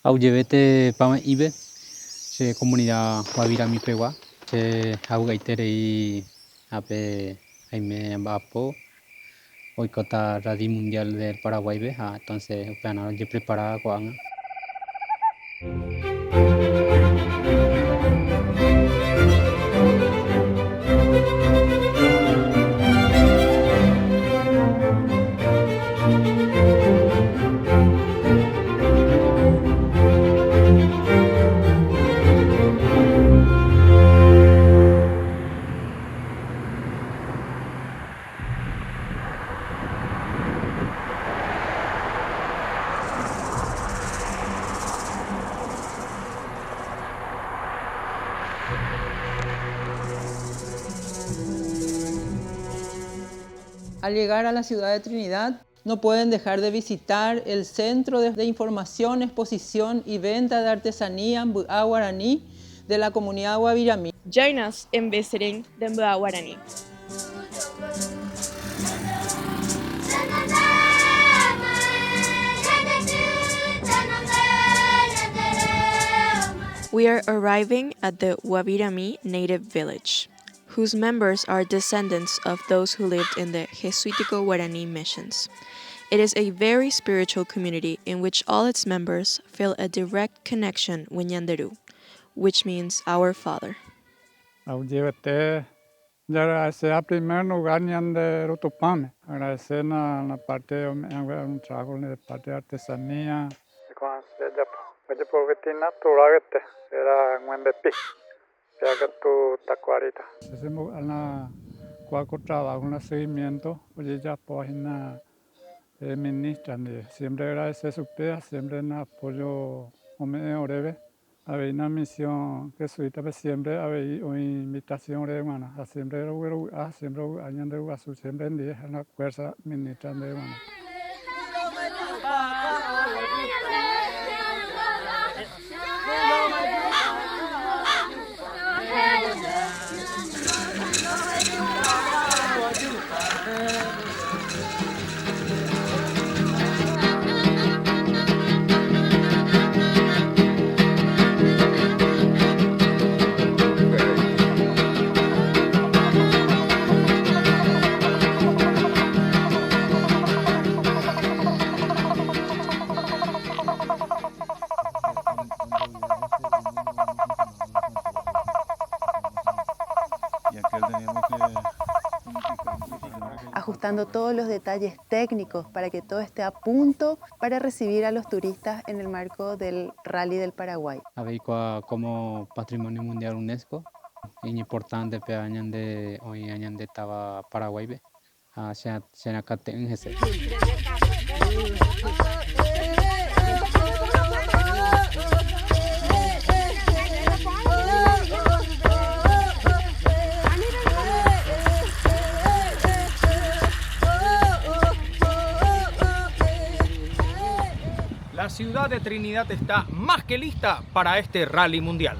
Auyevete pama ibe, che comunidad Guavirami Pegua, che augaitere ape aime ambapo, hoy cota Rally Mundial del Paraguay be, entonces upeana yo preparada con. Al llegar a la ciudad de Trinidad, no pueden dejar de visitar el Centro de Información, Exposición y Venta de Artesanía Mbua Guaraní de la comunidad Guavirami. Join us in visiting the Mbua Guaraní. We are arriving at the Guavirami native village, whose members are descendants of those who lived in the Jesuitico Guarani missions. It is a very spiritual community in which all its members feel a direct connection with Ñanderu, which means our Father. Agradecer en primer lugar Ñanderu Tupame, agradecer la parte de un trabajo de parte de artesanía. Era Nguembepi, que tu tacuarita. Hacemos cualquier trabajo, un seguimiento, oye ya página ministran, siempre agradecer su pea, siempre en apoyo oreve, había una misión que suita siempre había una invitación hermana, siempre siempre añan de Guazú, siempre en día en la fuerza ministran de hermana. Ajustando todos los detalles técnicos para que todo esté a punto para recibir a los turistas en el marco del Rally del Paraguay. Había como Patrimonio Mundial UNESCO, es importante que añan de estaba Paraguay, se acate en ese. La ciudad de Trinidad está más que lista para este rally mundial.